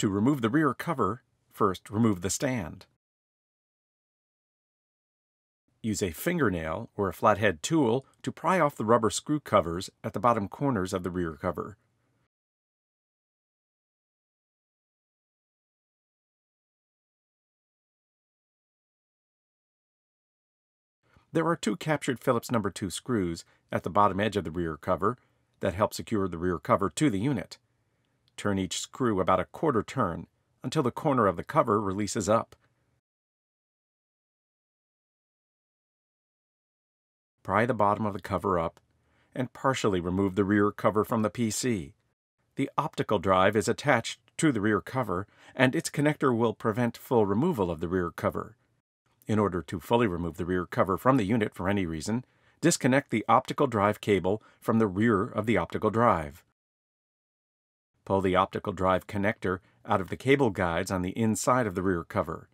To remove the rear cover, first remove the stand. Use a fingernail or a flathead tool to pry off the rubber screw covers at the bottom corners of the rear cover. There are two captured Phillips No. 2 screws at the bottom edge of the rear cover that help secure the rear cover to the unit. Turn each screw about a quarter turn until the corner of the cover releases up. Pry the bottom of the cover up and partially remove the rear cover from the PC. The optical drive is attached to the rear cover, and its connector will prevent full removal of the rear cover. In order to fully remove the rear cover from the unit for any reason, disconnect the optical drive cable from the rear of the optical drive. Pull the optical drive connector out of the cable guides on the inside of the rear cover.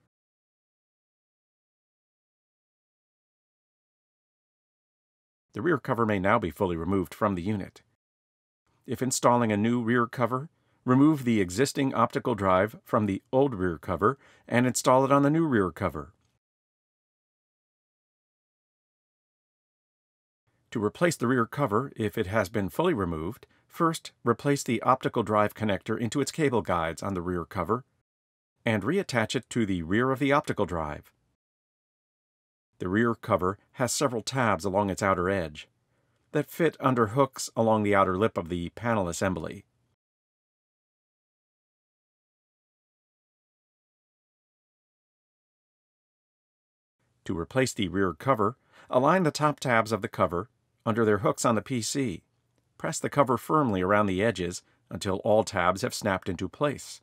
The rear cover may now be fully removed from the unit. If installing a new rear cover, remove the existing optical drive from the old rear cover and install it on the new rear cover. To replace the rear cover, if it has been fully removed, first replace the optical drive connector into its cable guides on the rear cover and reattach it to the rear of the optical drive. The rear cover has several tabs along its outer edge that fit under hooks along the outer lip of the panel assembly. To replace the rear cover, align the top tabs of the cover under their hooks on the PC. Press the cover firmly around the edges until all tabs have snapped into place.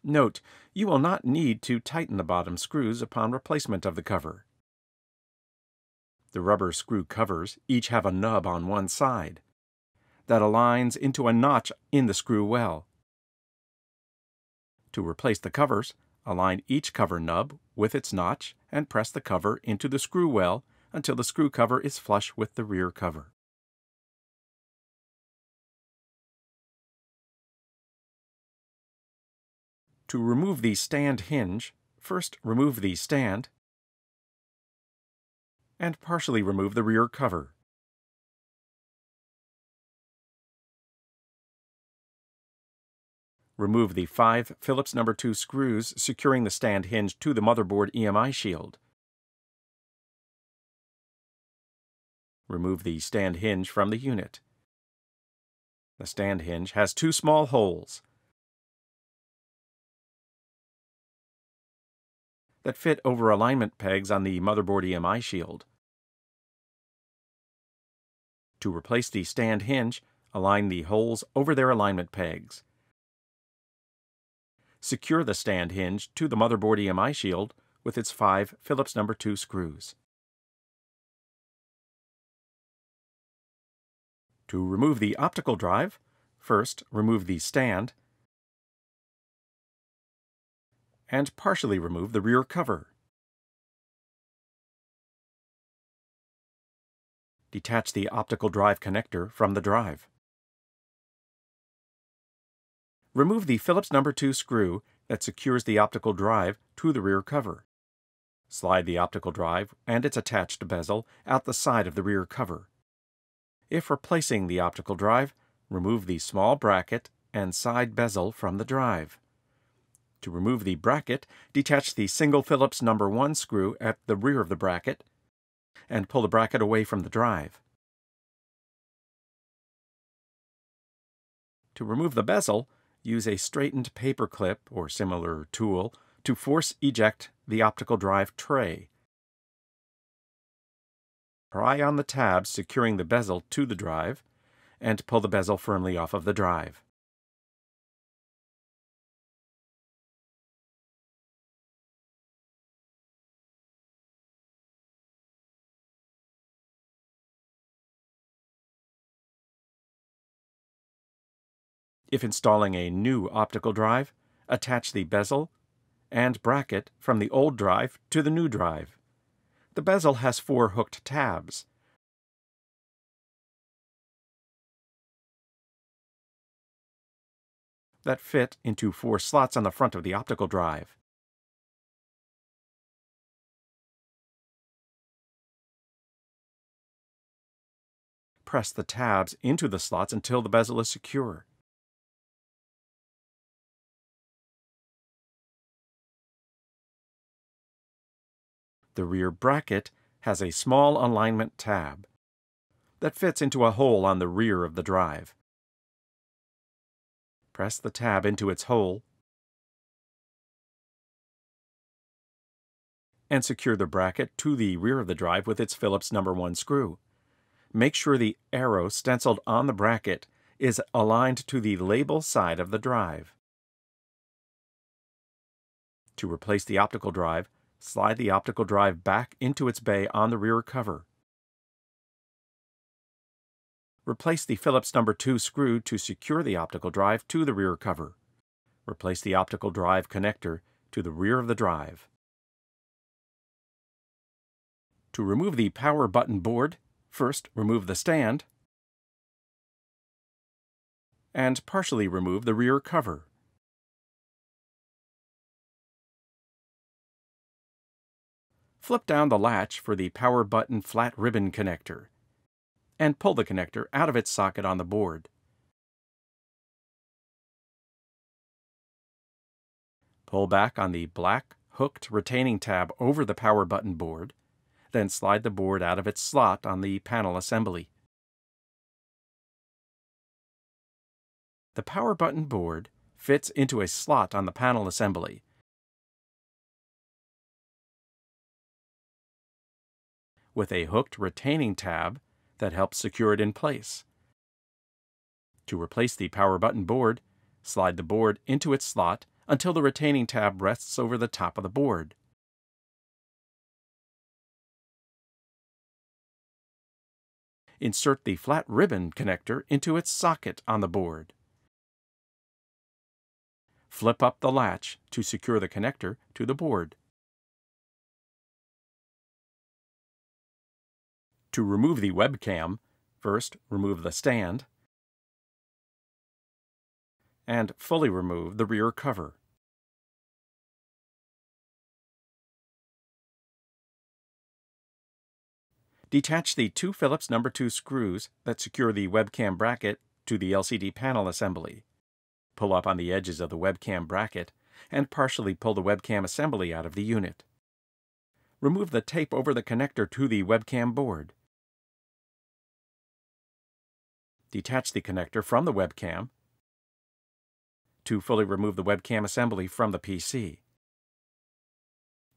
Note, you will not need to tighten the bottom screws upon replacement of the cover. The rubber screw covers each have a nub on one side that aligns into a notch in the screw well. To replace the covers, align each cover nub with its notch and press the cover into the screw well until the screw cover is flush with the rear cover. To remove the stand hinge, first remove the stand and partially remove the rear cover. Remove the 5 Phillips No. 2 screws securing the stand hinge to the motherboard EMI shield. Remove the stand hinge from the unit. The stand hinge has 2 small holes that fit over alignment pegs on the motherboard EMI shield. To replace the stand hinge, align the holes over their alignment pegs. Secure the stand hinge to the motherboard EMI shield with its 5 Phillips No. 2 screws. To remove the optical drive, first remove the stand and partially remove the rear cover. Detach the optical drive connector from the drive. Remove the Phillips No. 2 screw that secures the optical drive to the rear cover. Slide the optical drive and its attached bezel out the side of the rear cover. If replacing the optical drive, remove the small bracket and side bezel from the drive. To remove the bracket, detach the single Phillips No. 1 screw at the rear of the bracket and pull the bracket away from the drive. To remove the bezel, use a straightened paper clip or similar tool to force eject the optical drive tray. Pry on the tabs securing the bezel to the drive and pull the bezel firmly off of the drive. If installing a new optical drive, attach the bezel and bracket from the old drive to the new drive. The bezel has 4 hooked tabs. that fit into 4 slots on the front of the optical drive. Press the tabs into the slots until the bezel is secure. The rear bracket has a small alignment tab that fits into a hole on the rear of the drive. Press the tab into its hole and secure the bracket to the rear of the drive with its Phillips #1 screw. Make sure the arrow stenciled on the bracket is aligned to the label side of the drive. To replace the optical drive, slide the optical drive back into its bay on the rear cover. Replace the Phillips #2 screw to secure the optical drive to the rear cover. Replace the optical drive connector to the rear of the drive. To remove the power button board, first remove the stand and partially remove the rear cover. Flip down the latch for the power button flat ribbon connector and pull the connector out of its socket on the board. Pull back on the black hooked retaining tab over the power button board, then slide the board out of its slot on the panel assembly. The power button board fits into a slot on the panel assembly. With a hooked retaining tab that helps secure it in place. To replace the power button board, slide the board into its slot until the retaining tab rests over the top of the board. Insert the flat ribbon connector into its socket on the board. Flip up the latch to secure the connector to the board. To remove the webcam, first remove the stand and fully remove the rear cover. Detach the 2 Phillips #2 screws that secure the webcam bracket to the LCD panel assembly. Pull up on the edges of the webcam bracket and partially pull the webcam assembly out of the unit. Remove the tape over the connector to the webcam board. Detach the connector from the webcam to fully remove the webcam assembly from the PC.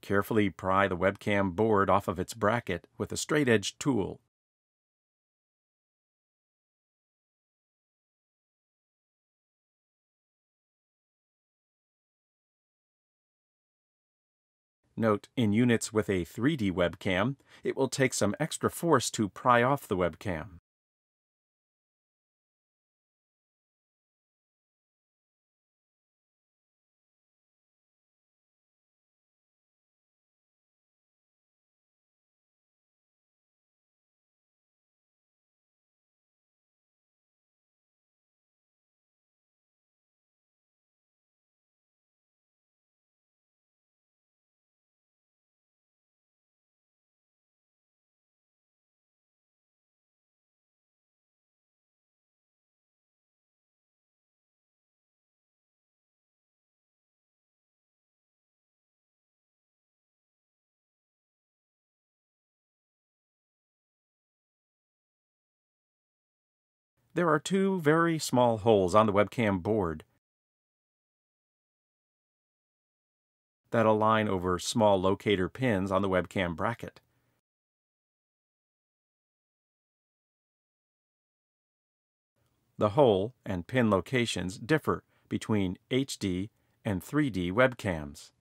Carefully pry the webcam board off of its bracket with a straight-edged tool. Note, in units with a 3D webcam, it will take some extra force to pry off the webcam. There are 2 very small holes on the webcam board that align over small locator pins on the webcam bracket. The hole and pin locations differ between HD and 3D webcams.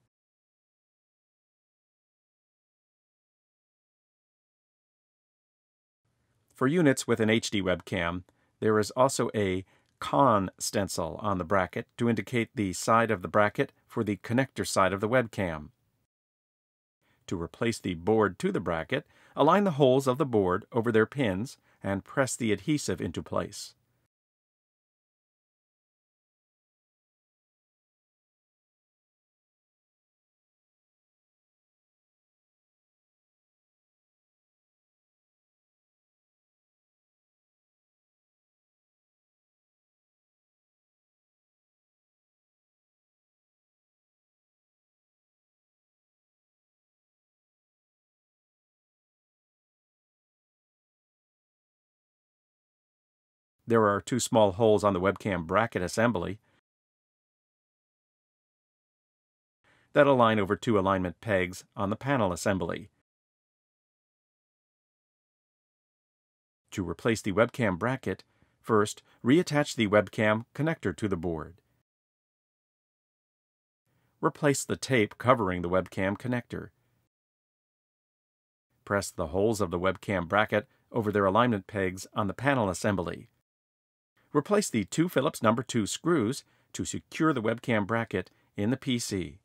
For units with an HD webcam, there is also a con stencil on the bracket to indicate the side of the bracket for the connector side of the webcam. To replace the board to the bracket, align the holes of the board over their pins and press the adhesive into place. There are two small holes on the webcam bracket assembly that align over two alignment pegs on the panel assembly. To replace the webcam bracket, first reattach the webcam connector to the board. Replace the tape covering the webcam connector. Press the holes of the webcam bracket over their alignment pegs on the panel assembly. Replace the two Phillips No. 2 screws to secure the webcam bracket in the PC.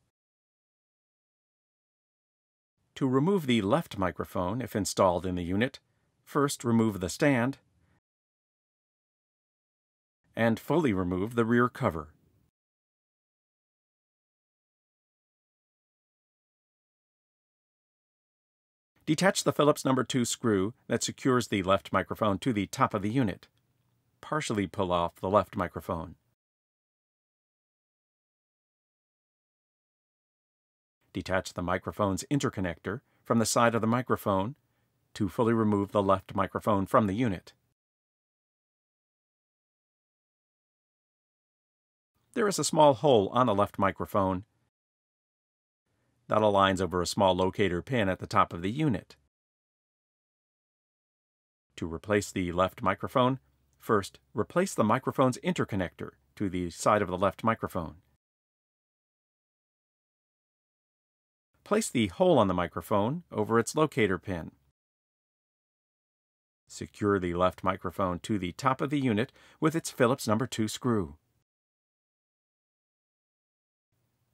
To remove the left microphone, if installed in the unit, first remove the stand and fully remove the rear cover. Detach the Phillips No. 2 screw that secures the left microphone to the top of the unit. Partially pull off the left microphone. Detach the microphone's interconnector from the side of the microphone to fully remove the left microphone from the unit. There is a small hole on the left microphone that aligns over a small locator pin at the top of the unit. To replace the left microphone, first replace the microphone's interconnector to the side of the left microphone. Place the hole on the microphone over its locator pin. Secure the left microphone to the top of the unit with its Phillips No. 2 screw.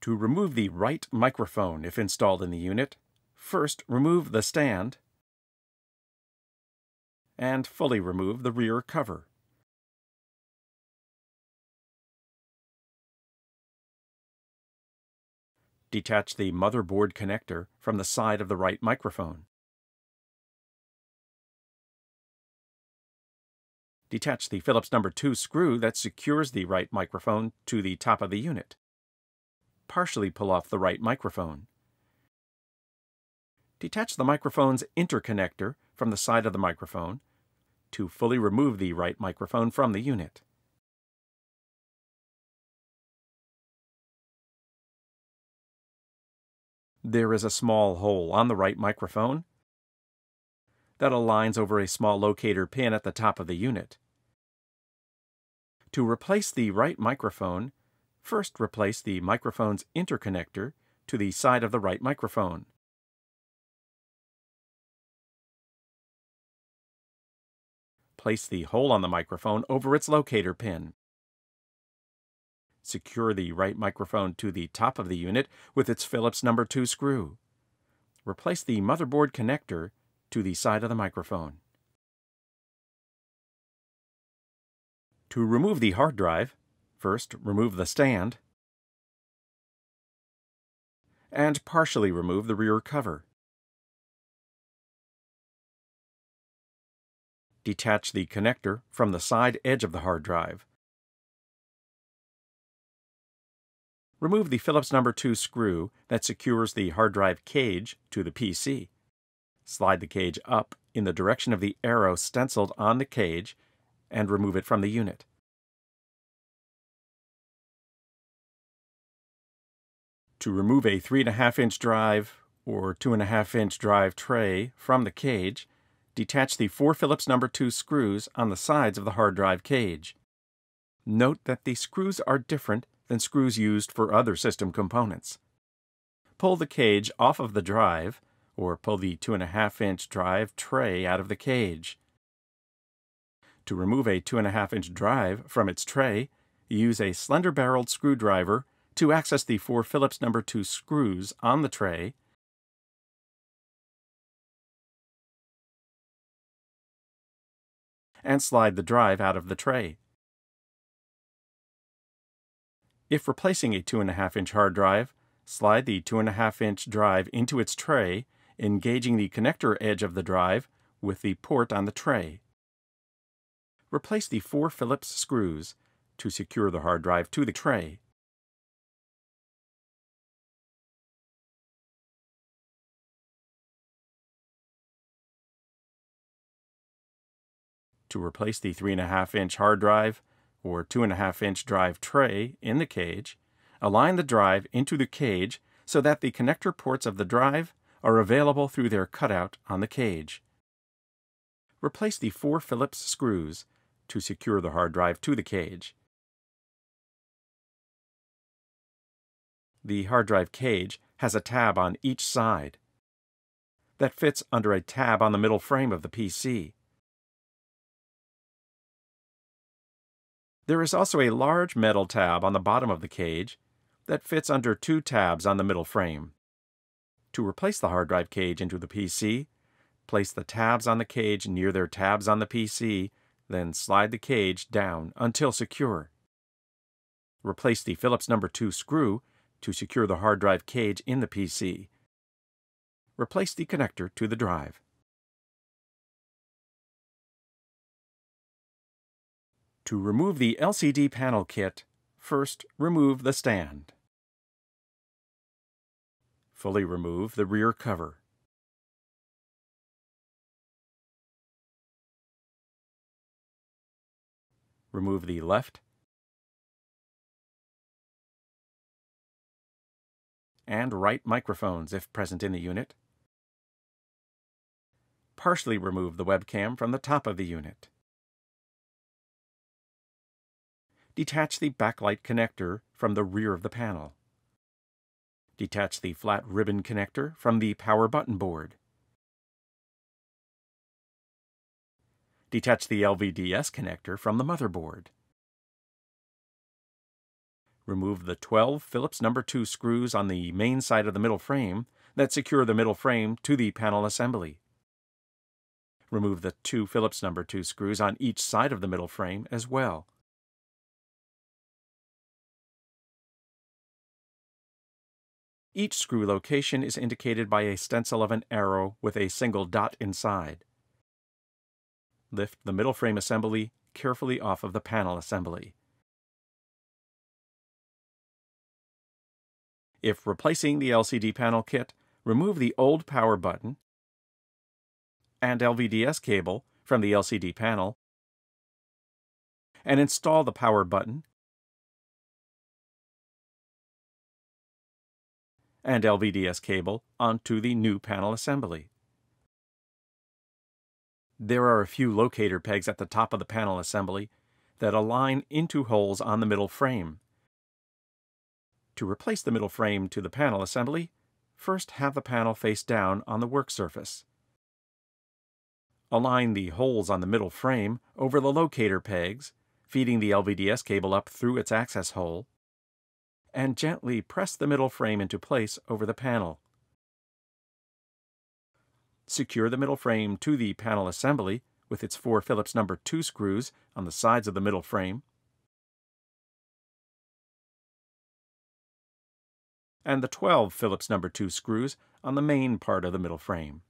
To remove the right microphone if installed in the unit, first remove the stand and fully remove the rear cover. Detach the motherboard connector from the side of the right microphone. Detach the Phillips No. 2 screw that secures the right microphone to the top of the unit. Partially pull off the right microphone. Detach the microphone's interconnector from the side of the microphone to fully remove the right microphone from the unit. There is a small hole on the right microphone that aligns over a small locator pin at the top of the unit. To replace the right microphone, first replace the microphone's interconnector to the side of the right microphone. Place the hole on the microphone over its locator pin. Secure the right microphone to the top of the unit with its Phillips No. 2 screw. Replace the motherboard connector to the side of the microphone. To remove the hard drive, first remove the stand and partially remove the rear cover. Detach the connector from the side edge of the hard drive. Remove the Phillips No. 2 screw that secures the hard drive cage to the PC. Slide the cage up in the direction of the arrow stenciled on the cage and remove it from the unit. To remove a 3.5-inch drive or 2.5-inch drive tray from the cage, detach the 4 Phillips No. 2 screws on the sides of the hard drive cage. Note that the screws are different than screws used for other system components. Pull the cage off of the drive, or pull the 2.5-inch drive tray out of the cage. To remove a 2.5-inch drive from its tray, use a slender-barreled screwdriver to access the 4 Phillips No. 2 screws on the tray and slide the drive out of the tray. If replacing a 2.5-inch hard drive, slide the 2.5-inch drive into its tray, engaging the connector edge of the drive with the port on the tray. Replace the 4 Phillips screws to secure the hard drive to the tray. To replace the 3.5-inch hard drive or 2.5-inch drive tray in the cage, align the drive into the cage so that the connector ports of the drive are available through their cutout on the cage. Replace the 4 Phillips screws to secure the hard drive to the cage. The hard drive cage has a tab on each side that fits under a tab on the middle frame of the PC. There is also a large metal tab on the bottom of the cage that fits under 2 tabs on the middle frame. To replace the hard drive cage into the PC, place the tabs on the cage near their tabs on the PC, then slide the cage down until secure. Replace the Phillips number 2 screw to secure the hard drive cage in the PC. Replace the connector to the drive. To remove the LCD panel kit, first remove the stand. Fully remove the rear cover. Remove the left and right microphones if present in the unit. Partially remove the webcam from the top of the unit. Detach the backlight connector from the rear of the panel. Detach the flat ribbon connector from the power button board. Detach the LVDS connector from the motherboard. Remove the 12 Phillips number 2 screws on the main side of the middle frame that secure the middle frame to the panel assembly. Remove the 2 Phillips number 2 screws on each side of the middle frame as well. Each screw location is indicated by a stencil of an arrow with a single dot inside. Lift the middle frame assembly carefully off of the panel assembly. If replacing the LCD panel kit, remove the old power button and LVDS cable from the LCD panel and install the power button and LVDS cable onto the new panel assembly. There are a few locator pegs at the top of the panel assembly that align into holes on the middle frame. To replace the middle frame to the panel assembly, first have the panel face down on the work surface. Align the holes on the middle frame over the locator pegs, feeding the LVDS cable up through its access hole, and gently press the middle frame into place over the panel. Secure the middle frame to the panel assembly with its 4 Phillips number 2 screws on the sides of the middle frame and the 12 Phillips number 2 screws on the main part of the middle frame.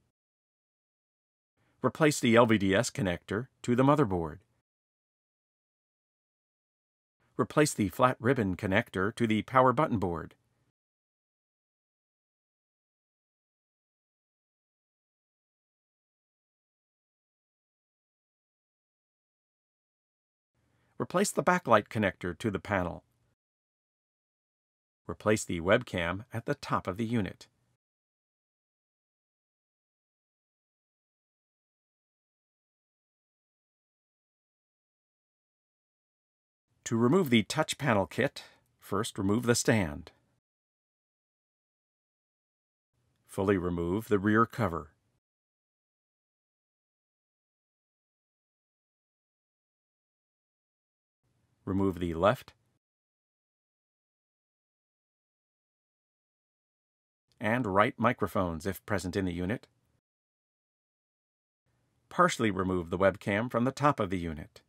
Replace the LVDS connector to the motherboard. Replace the flat ribbon connector to the power button board. Replace the backlight connector to the panel. Replace the webcam at the top of the unit. To remove the touch panel kit, first remove the stand. Fully remove the rear cover. Remove the left and right microphones if present in the unit. Partially remove the webcam from the top of the unit.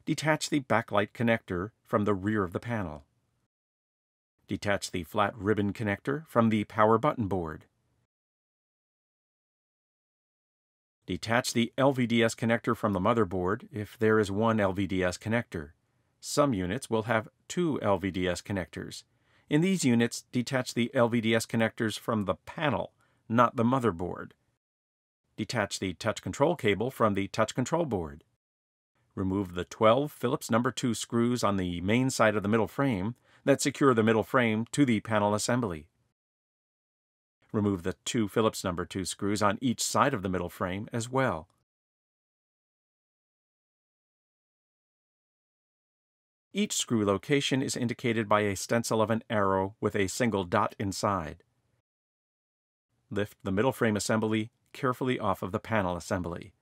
Detach the backlight connector from the rear of the panel. Detach the flat ribbon connector from the power button board. Detach the LVDS connector from the motherboard if there is one LVDS connector. Some units will have 2 LVDS connectors. In these units, detach the LVDS connectors from the panel, not the motherboard. Detach the touch control cable from the touch control board. Remove the 12 Phillips number 2 screws on the main side of the middle frame that secure the middle frame to the panel assembly. Remove the 2 Phillips number 2 screws on each side of the middle frame as well. Each screw location is indicated by a stencil of an arrow with a single dot inside. Lift the middle frame assembly carefully off of the panel assembly.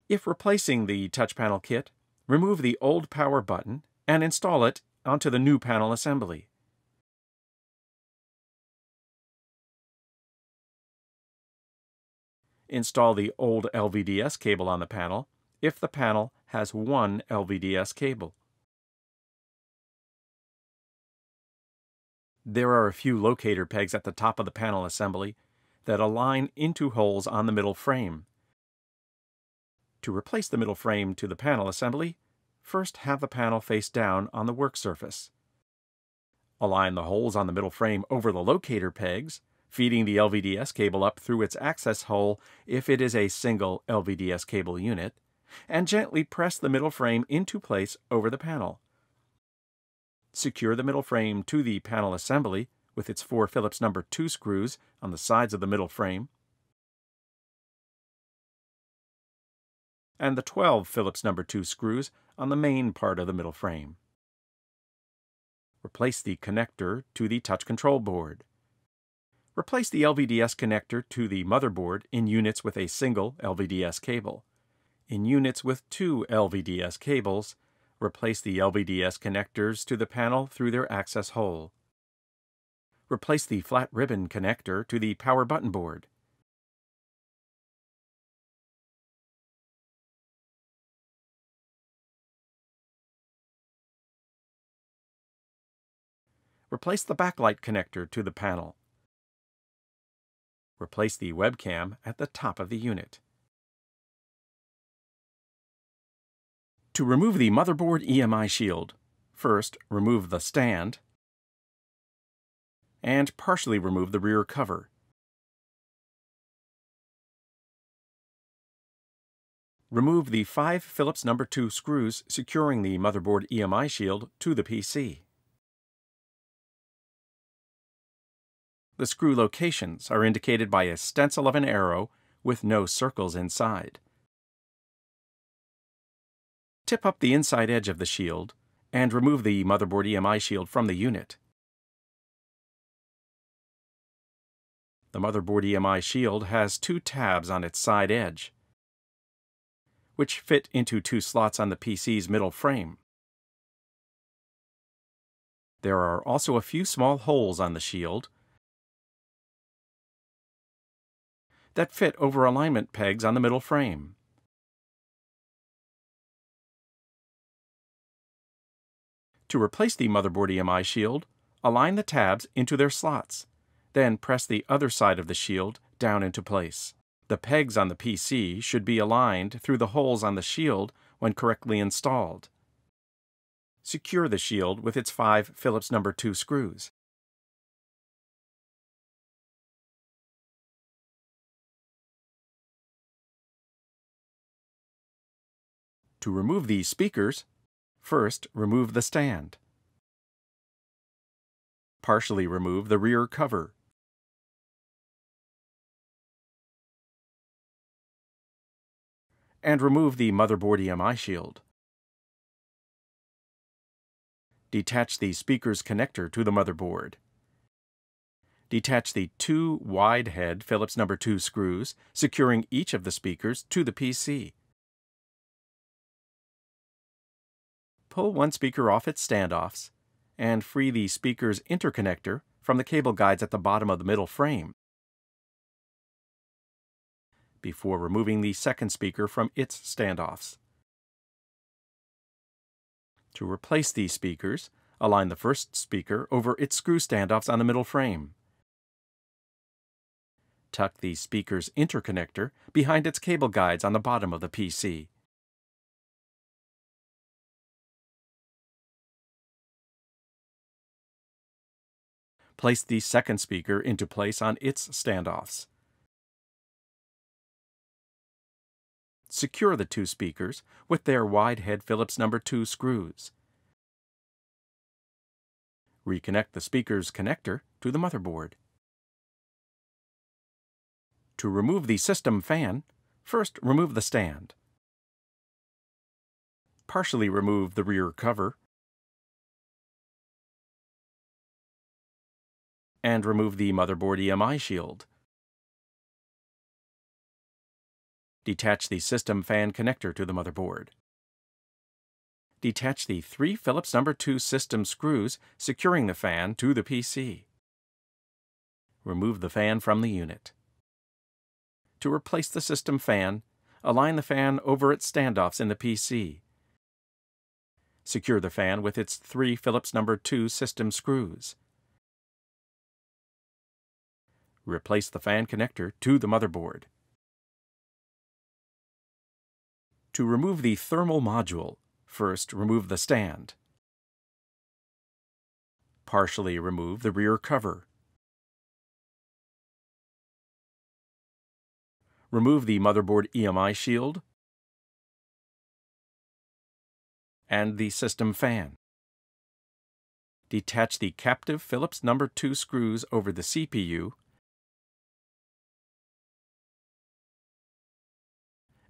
If replacing the touch panel kit, remove the old power button and install it onto the new panel assembly. Install the old LVDS cable on the panel if the panel has one LVDS cable. There are a few locator pegs at the top of the panel assembly that align into holes on the middle frame. To replace the middle frame to the panel assembly, first have the panel face down on the work surface. Align the holes on the middle frame over the locator pegs, feeding the LVDS cable up through its access hole if it is a single LVDS cable unit, and gently press the middle frame into place over the panel. Secure the middle frame to the panel assembly with its 4 Phillips number 2 screws on the sides of the middle frame, and the 12 Phillips number 2 screws on the main part of the middle frame. Replace the connector to the touch control board. Replace the LVDS connector to the motherboard in units with a single LVDS cable. In units with 2 LVDS cables, replace the LVDS connectors to the panel through their access hole. Replace the flat ribbon connector to the power button board. Replace the backlight connector to the panel. Replace the webcam at the top of the unit. To remove the motherboard EMI shield, first remove the stand and partially remove the rear cover. Remove the 5 Phillips number 2 screws securing the motherboard EMI shield to the PC. The screw locations are indicated by a stencil of an arrow with no circles inside. Tip up the inside edge of the shield and remove the motherboard EMI shield from the unit. The motherboard EMI shield has 2 tabs on its side edge, which fit into 2 slots on the PC's middle frame. There are also a few small holes on the shield that fit over alignment pegs on the middle frame. To replace the motherboard EMI shield, align the tabs into their slots, then press the other side of the shield down into place. The pegs on the PC should be aligned through the holes on the shield when correctly installed. Secure the shield with its 5 Phillips number 2 screws. To remove these speakers, first remove the stand. Partially remove the rear cover. And remove the motherboard EMI shield. Detach the speaker's connector to the motherboard. Detach the 2 wide head Phillips number 2 screws, securing each of the speakers to the PC. Pull one speaker off its standoffs and free the speaker's interconnector from the cable guides at the bottom of the middle frame before removing the second speaker from its standoffs. To replace these speakers, align the first speaker over its screw standoffs on the middle frame. Tuck the speaker's interconnector behind its cable guides on the bottom of the PC. Place the second speaker into place on its standoffs. Secure the two speakers with their wide head Phillips number 2 screws. Reconnect the speaker's connector to the motherboard. To remove the system fan, first remove the stand. Partially remove the rear cover and remove the motherboard EMI shield. Detach the system fan connector to the motherboard. Detach the 3 Phillips number 2 system screws securing the fan to the PC. Remove the fan from the unit. To replace the system fan, align the fan over its standoffs in the PC. Secure the fan with its 3 Phillips number 2 system screws. Replace the fan connector to the motherboard. To remove the thermal module, first remove the stand. Partially remove the rear cover. Remove the motherboard EMI shield and the system fan. Detach the captive Phillips number 2 screws over the CPU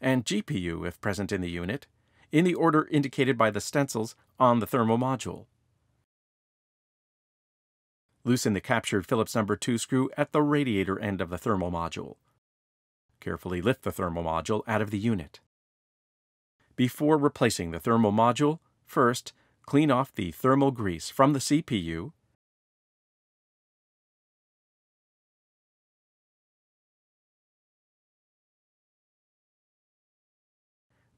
and GPU, if present in the unit, in the order indicated by the stencils on the thermal module. Loosen the captured Phillips number 2 screw at the radiator end of the thermal module. Carefully lift the thermal module out of the unit. Before replacing the thermal module, first clean off the thermal grease from the CPU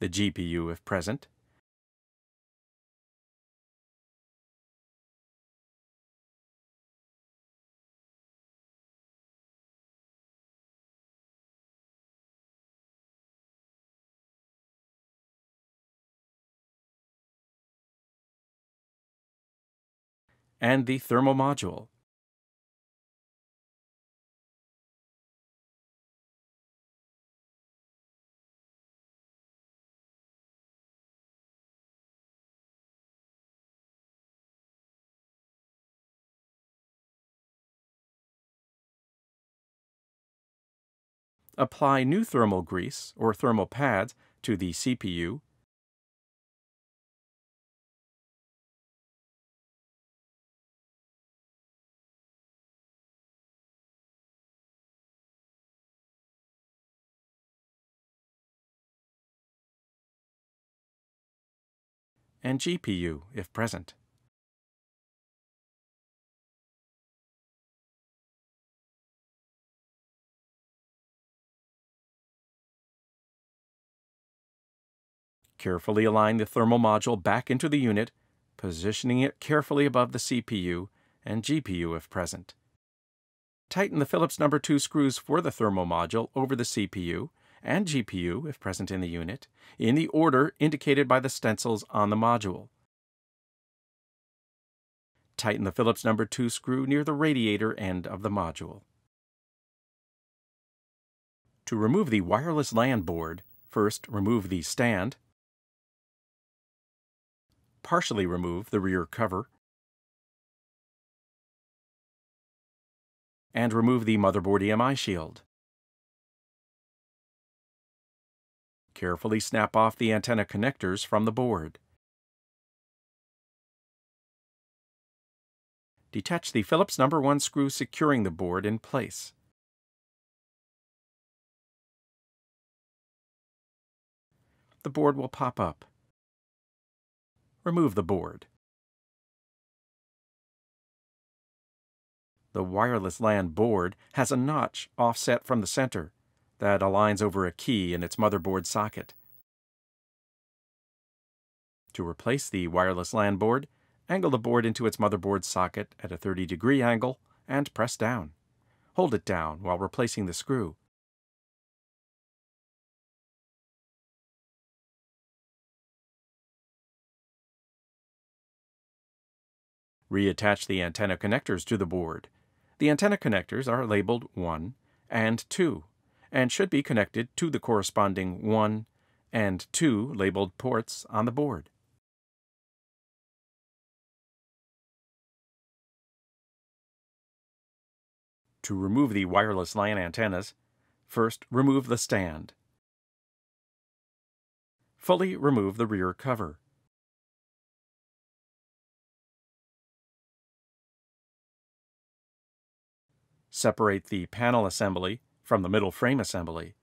the GPU if present, and the thermal module. Apply new thermal grease or thermal pads to the CPU and GPU if present. Carefully align the thermal module back into the unit, positioning it carefully above the CPU and GPU if present. Tighten the Phillips number 2 screws for the thermal module over the CPU and GPU if present in the unit, in the order indicated by the stencils on the module. Tighten the Phillips number 2 screw near the radiator end of the module. To remove the wireless LAN board, first remove the stand, partially remove the rear cover, and remove the motherboard EMI shield. Carefully snap off the antenna connectors from the board. Detach the Phillips number 1 screw securing the board in place. The board will pop up. Remove the board. The wireless LAN board has a notch offset from the center that aligns over a key in its motherboard socket. To replace the wireless LAN board, angle the board into its motherboard socket at a 30-degree angle and press down. Hold it down while replacing the screw. Reattach the antenna connectors to the board, The antenna connectors are labeled 1 and 2 and should be connected to the corresponding 1 and 2 labeled ports on the board. To remove the wireless LAN antennas, first remove the stand. Fully remove the rear cover. Separate the panel assembly from the middle frame assembly.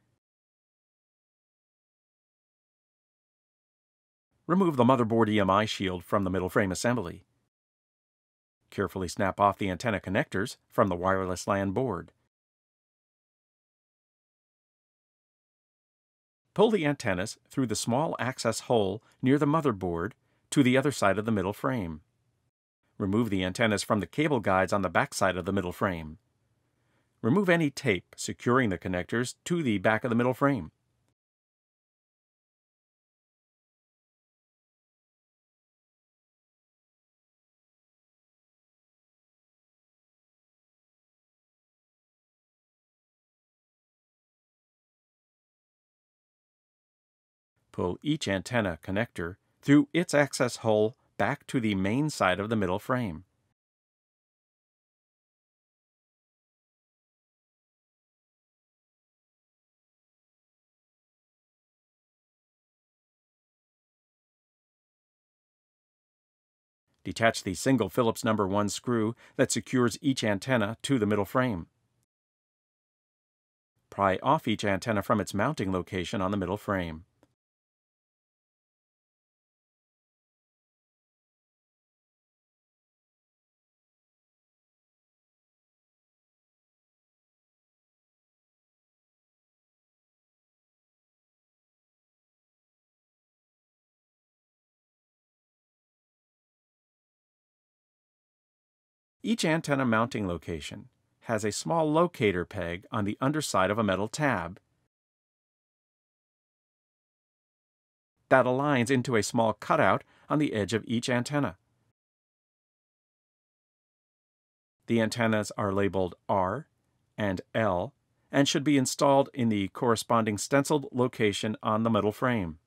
Remove the Motherboard EMI Shield from the middle frame assembly. Carefully snap off the antenna connectors from the wireless LAN board. Pull the antennas through the small access hole near the motherboard to the other side of the middle frame. Remove the antennas from the cable guides on the back side of the middle frame. Remove any tape securing the connectors to the back of the middle frame. Pull each antenna connector through its access hole back to the main side of the middle frame. Detach the single Phillips number 1 screw that secures each antenna to the middle frame. Pry off each antenna from its mounting location on the middle frame. Each antenna mounting location has a small locator peg on the underside of a metal tab that aligns into a small cutout on the edge of each antenna. The antennas are labeled R and L and should be installed in the corresponding stenciled location on the metal frame.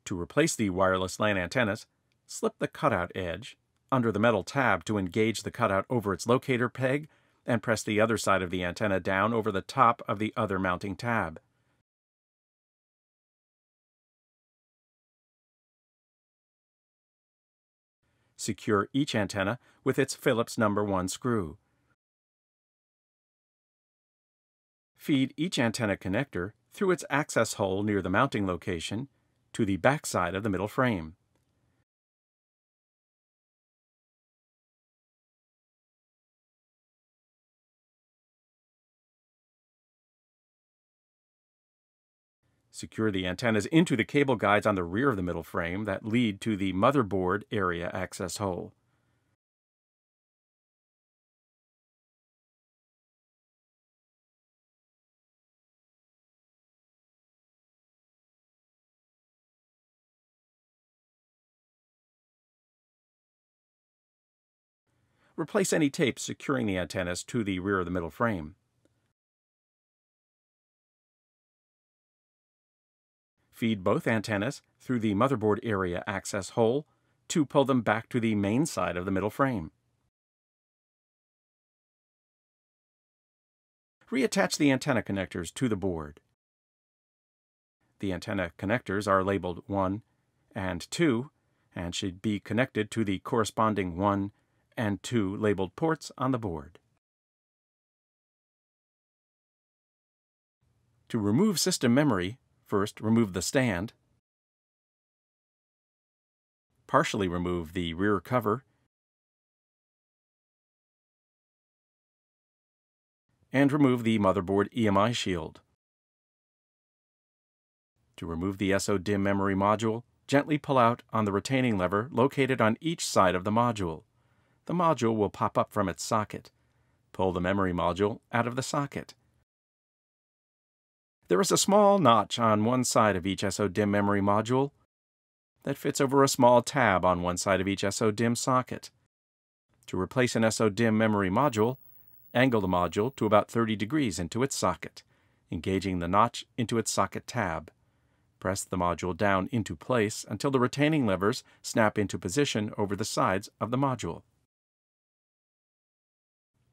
To replace the wireless LAN antennas, slip the cutout edge under the metal tab to engage the cutout over its locator peg and press the other side of the antenna down over the top of the other mounting tab. Secure each antenna with its Phillips number 1 screw. Feed each antenna connector through its access hole near the mounting location to the back side of the middle frame. Secure the antennas into the cable guides on the rear of the middle frame that lead to the motherboard area access hole. Replace any tape securing the antennas to the rear of the middle frame. Feed both antennas through the motherboard area access hole to pull them back to the main side of the middle frame. Reattach the antenna connectors to the board. The antenna connectors are labeled 1 and 2 and should be connected to the corresponding 1 and 2 labeled ports on the board. To remove system memory, first remove the stand, partially remove the rear cover, and remove the motherboard EMI shield. To remove the SO-DIMM memory module, gently pull out on the retaining lever located on each side of the module. The module will pop up from its socket. Pull the memory module out of the socket. There is a small notch on one side of each SO-DIMM memory module that fits over a small tab on one side of each SO-DIMM socket. To replace an SO-DIMM memory module, angle the module to about 30 degrees into its socket, engaging the notch into its socket tab. Press the module down into place until the retaining levers snap into position over the sides of the module.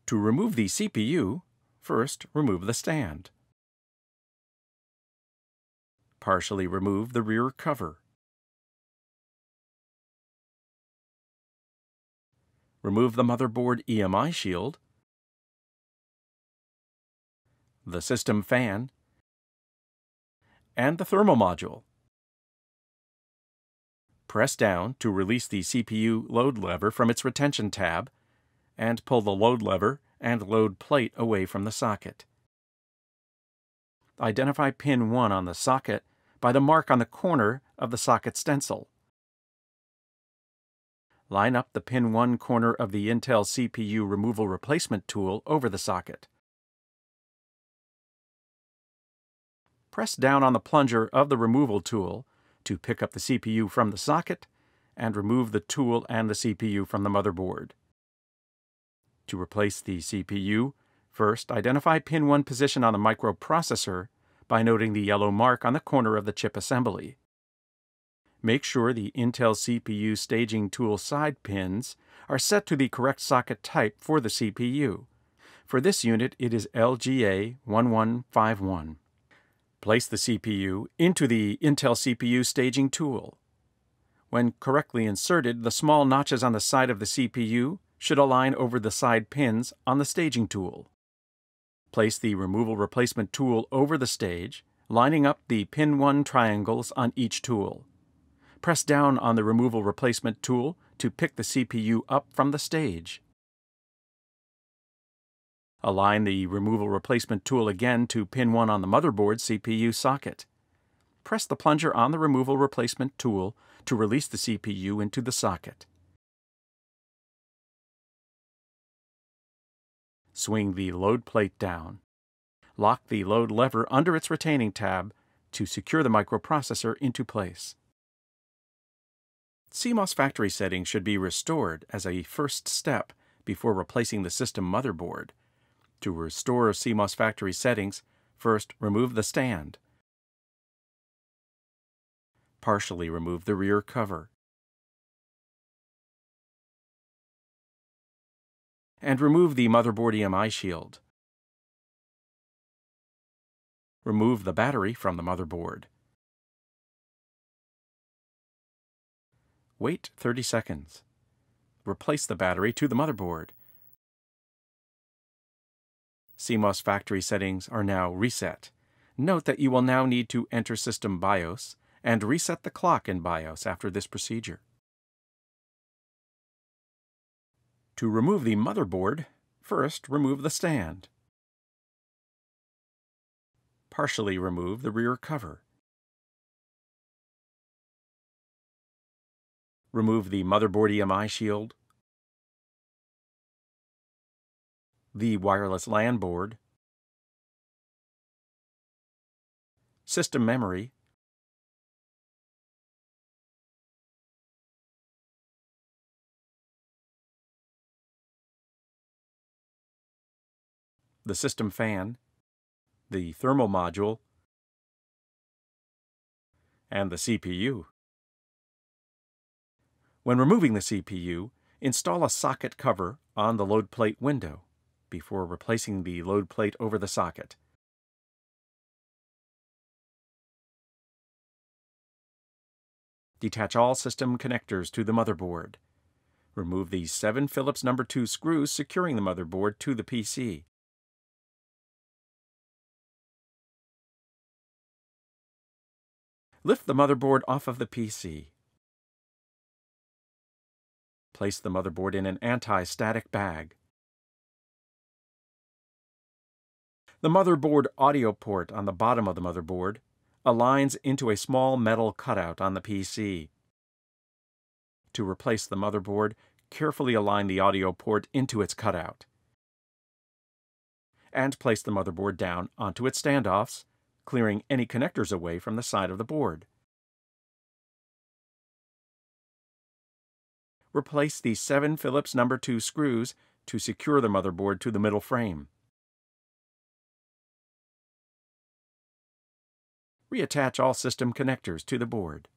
To remove the CPU, first remove the stand. Partially remove the rear cover. Remove the Motherboard EMI Shield, the system fan, and the thermal module. Press down to release the CPU load lever from its retention tab, and pull the load lever and load plate away from the socket. Identify pin 1 on the socket by the mark on the corner of the socket stencil. Line up the pin 1 corner of the Intel CPU removal replacement tool over the socket. Press down on the plunger of the removal tool to pick up the CPU from the socket and remove the tool and the CPU from the motherboard. To replace the CPU, first identify pin 1 position on the microprocessor by noting the yellow mark on the corner of the chip assembly. Make sure the Intel CPU staging tool side pins are set to the correct socket type for the CPU. For this unit, it is LGA1151. Place the CPU into the Intel CPU staging tool. When correctly inserted, the small notches on the side of the CPU should align over the side pins on the staging tool. Place the removal replacement tool over the stage, lining up the pin 1 triangles on each tool. Press down on the removal replacement tool to pick the CPU up from the stage. Align the removal replacement tool again to pin 1 on the motherboard CPU socket. Press the plunger on the removal replacement tool to release the CPU into the socket. Swing the load plate down. Lock the load lever under its retaining tab to secure the microprocessor into place. CMOS factory settings should be restored as a first step before replacing the system motherboard. To restore CMOS factory settings, first remove the stand. Partially remove the rear cover. And remove the Motherboard EMI Shield. Remove the battery from the motherboard. Wait 30 seconds. Replace the battery to the motherboard. CMOS factory settings are now reset. Note that you will now need to enter System BIOS and reset the clock in BIOS after this procedure. To remove the motherboard, first remove the stand. Partially remove the rear cover. Remove the Motherboard EMI Shield, the wireless LAN board, system memory, the system fan, the thermal module, and the CPU. When removing the CPU, install a socket cover on the load plate window before replacing the load plate over the socket. Detach all system connectors to the motherboard. Remove the 7 Phillips No. 2 screws securing the motherboard to the PC. Lift the motherboard off of the PC. Place the motherboard in an anti-static bag. The motherboard audio port on the bottom of the motherboard aligns into a small metal cutout on the PC. To replace the motherboard, carefully align the audio port into its cutout. And place the motherboard down onto its standoffs, clearing any connectors away from the side of the board. replace the 7 Phillips No. 2 screws to secure the motherboard to the middle frame. Reattach all system connectors to the board.